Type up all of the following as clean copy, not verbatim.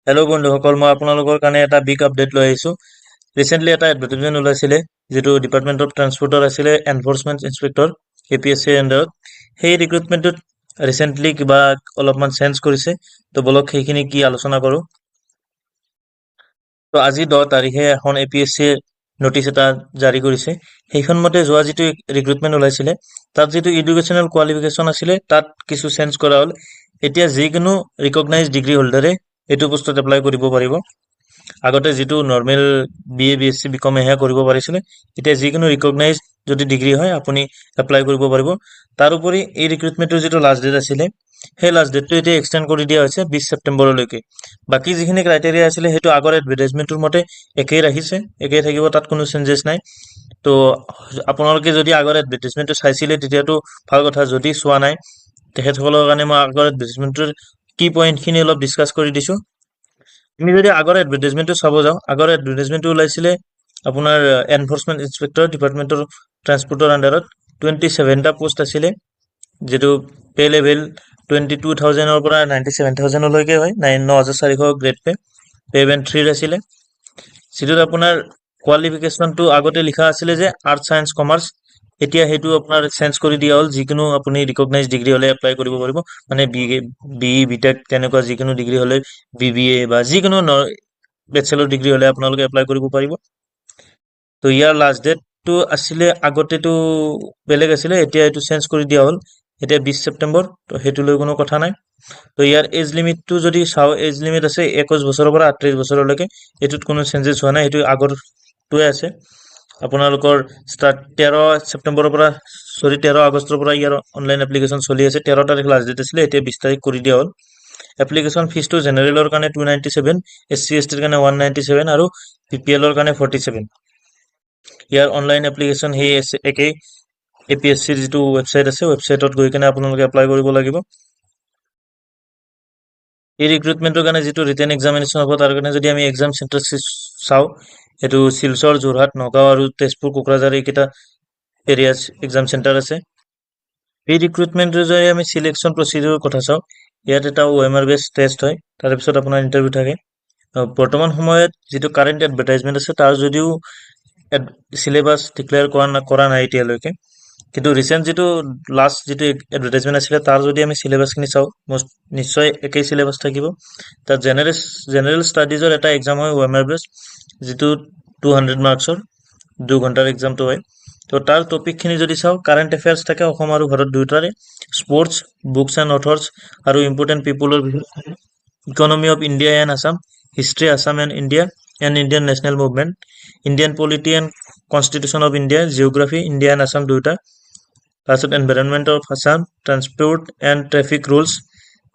Hello' বন্ধুসকল, মই আপোনালোকৰ কাৰণে এটা বিগ আপডেট লৈ আহিছোঁ। ৰিচেণ্টলি এটা এডভাৰটাইজমেণ্ট ওলাইছিলে, যিটো ডিপাৰ্টমেণ্ট অফ ট্ৰান্সপৰ্টৰ আছিলে, এনফৰ্চমেণ্ট ইনস্পেক্টৰ APSCৰ আণ্ডাৰত। সেই ৰিক্ৰুটমেণ্টটোত ৰিচেণ্টলি কিবা অলপমান চেঞ্জ কৰিছে। তো বলক সেইখিনি কি আলোচনা কৰোঁ। তো আজি 10 তাৰিখে এখন APSCয়ে নটিচ এটা জাৰি কৰিছে। সেইখন মতে যোৱা যিটো ৰিক্ৰুটমেণ্ট ওলাইছিলে, তাত যিটো এডুকেশ্যনেল কোৱালিফিকেশ্যন আছিলে, তাত কিছু চেঞ্জ কৰা হ'ল। এতিয়া যিকোনো ৰিকগনাইজ ডিগ্ৰী হোল্ডাৰে এইটো পোষ্টত এপ্লাই কৰিব পাৰিব। আগতে যিটো নৰ্মেল BA BSc BCom এহে কৰিব পাৰিছিলে, এতিয়া যিকোনো ৰিকগনাইজ যদি ডিগ্ৰী হয় আপুনি এপ্লাই কৰিব পাৰিব। তাৰোপৰি এই ৰিক্ৰুটমেণ্টৰ যিটো লাষ্ট ডেট আছিলে, সেই লাষ্ট ডেটটো এতিয়া এক্সটেণ্ড কৰি দিয়া হৈছে 20 ছেপ্টেম্বৰলৈকে। বাকী যিখিনি ক্ৰাইটেৰিয়া আছিলে সেইটো আগৰ এডভাৰটাইজমেণ্টৰ মতে একেই ৰাখিছে, একেই থাকিব, তাত কোনো চেঞ্জেছ নাই। তো আপোনালোকে যদি আগৰ এডভাৰটাইজমেণ্টটো চাইছিলে তেতিয়াতো ভাল কথা, যদি চোৱা নাই তেখেতসকলৰ কাৰণে মই আগৰ এডভাৰটাইজমেণ্টৰ কি পইণ্টখিনি অলপ ডিছকাছ কৰি দিছোঁ। আমি যদি আগৰ এডভাৰটাইজমেণ্টটো চাব যাওঁ, আগৰ এডভাৰটাইজমেণ্টটো ওলাইছিলে আপোনাৰ এনফৰ্চমেণ্ট ইনস্পেক্টৰ ডিপাৰ্টমেণ্টৰ ট্ৰান্সপৰ্টৰ আণ্ডাৰত 27টা পোষ্ট আছিলে, যিটো পে লেভেল 22,000ৰ পৰা 97,000লৈকে হয়, 9,400 গ্ৰেড পে বেণ্ড 3 আছিলে। যিটোত আপোনাৰ কোৱালিফিকেশ্যনটো আগতে লিখা আছিলে যে আৰ্টছ ছায়েন্স কমাৰ্চ, এতিয়া সেইটো আপোনাৰ চেঞ্জ কৰি দিয়া হ'ল, যিকোনো আপুনি ৰিকগনাইজ ডিগ্ৰী হ'লে এপ্লাই কৰিব পাৰিব। মানে BE BTech তেনেকুৱা যিকোনো ডিগ্ৰী হ'লে, BBA বা যিকোনো বেচেলৰ ডিগ্ৰী হ'লে আপোনালোকে এপ্লাই কৰিব পাৰিব। তো ইয়াৰ লাষ্ট ডেটটো আছিলে, আগতেতো বেলেগ আছিলে, এতিয়া এইটো চেঞ্জ কৰি দিয়া হ'ল, এতিয়া 20 ছেপ্টেম্বৰ। তো সেইটো লৈ কোনো কথা নাই। তো ইয়াৰ এজ লিমিটটো যদি চাওঁ, এজ লিমিট আছে 21 বছৰৰ পৰা 38 বছৰলৈকে। এইটোত কোনো চেঞ্জেছ হোৱা নাই, সেইটো আগৰটোৱে আছে। আপোনালোকৰ 13 ছেপ্টেম্বৰৰ পৰা 13 আগষ্টৰ পৰা ইয়াৰ অনলাইন এপ্লিকেশ্যন চলি আছে। 13 তাৰিখ লাষ্ট ডেট আছিলে, এতিয়া 20 তাৰিখ কৰি দিয়া হ'ল। এপ্লিকেশ্যন ফিজটো জেনেৰেলৰ কাৰণে 297, SC STৰ কাৰণে 197 আৰু PPLৰ কাৰণে 47। ইয়াৰ অনলাইন এপ্লিকেশ্যন সেই একেই, APSCৰ যিটো ৱেবছাইট আছে, ৱেবছাইটত গৈ কিনে আপোনালোকে এপ্লাই কৰিব লাগিব। এই ৰিক্ৰুটমেণ্টৰ কাৰণে যিটো ৰিটেন এক্সামিনেশ্যন হ'ব, তাৰ কাৰণে যদি আমি এক্সাম চেণ্টাৰ চাওঁ, এইটো শিলচৰ, যোৰহাট, নগাঁও আৰু তেজপুৰ, কোকৰাঝাৰ এইকেইটা এৰিয়াছ এক্সাম চেণ্টাৰ আছে। এই ৰিক্ৰুটমেণ্টৰ যদি আমি চিলেকশ্যন প্ৰচিডিউৰৰ কথা চাওঁ, ইয়াত এটা OMR বেছ টেষ্ট হয়, তাৰপিছত আপোনাৰ ইণ্টাৰভিউ থাকে। বৰ্তমান সময়ত যিটো কাৰেণ্ট এডভাৰটাইজমেণ্ট আছে, তাৰ যদিও চিলেবাছ ডিক্লেয়াৰ কৰা নাই এতিয়ালৈকে, কিন্তু ৰিচেণ্ট যিটো লাষ্ট যিটো এডভাৰটাইজমেণ্ট আছিলে, তাৰ যদি আমি চিলেবাছখিনি চাওঁ, নিশ্চয় একেই চিলেবাছ থাকিব। তাত জেনেৰেল ষ্টাডিজৰ এটা এক্সাম হয় OMR বেছ, যিটো 200 মাৰ্কছৰ 2 ঘণ্টাৰ এক্সামটো হয়। তো তাৰ টপিকখিনি যদি চাওঁ, কাৰেণ্ট এফেয়াৰ্ছ থাকে অসম আৰু ভাৰত দুয়োটাৰে, স্পৰ্টছ, বুকছ এণ্ড অথৰ্ছ আৰু ইম্পৰ্টেণ্ট পিপুলৰ বিষয়ে, economy of India and Assam, history Assam and India and Indian national movement, Indian polity and constitution of India, geography India and Assam দুয়োটা, তাৰপিছত environment of Assam, transport and traffic rules,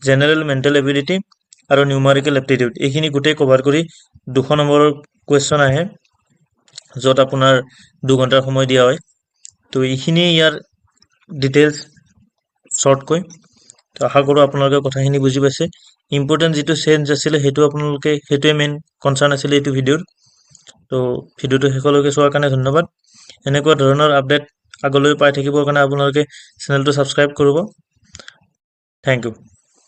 general mental ability আৰু numerical aptitude. এইখিনি গোটেই cover কৰি 200 নম্বৰৰ question আহে, য'ত আপোনাৰ 2 ঘণ্টাৰ সময় দিয়া হয়। তো এইখিনি ইয়াৰ ডিটেইলছ শ্বৰ্টকৈ। তো আশা কৰোঁ আপোনালোকে কথাখিনি বুজি পাইছে। ইম্পৰ্টেণ্ট যিটো চেঞ্জ আছিলে সেইটোৱে মেইন কনচাৰ্ণ আছিলে এইটো ভিডিঅ'ৰ। তো ভিডিঅ'টো শেষলৈকে চোৱাৰ কাৰণে ধন্যবাদ। এনেকুৱা ধৰণৰ আপডেট আগলৈ পাই থাকিবৰ কাৰণে আপোনালোকে চেনেলটো ছাবস্ক্ৰাইব কৰিব। Thank U.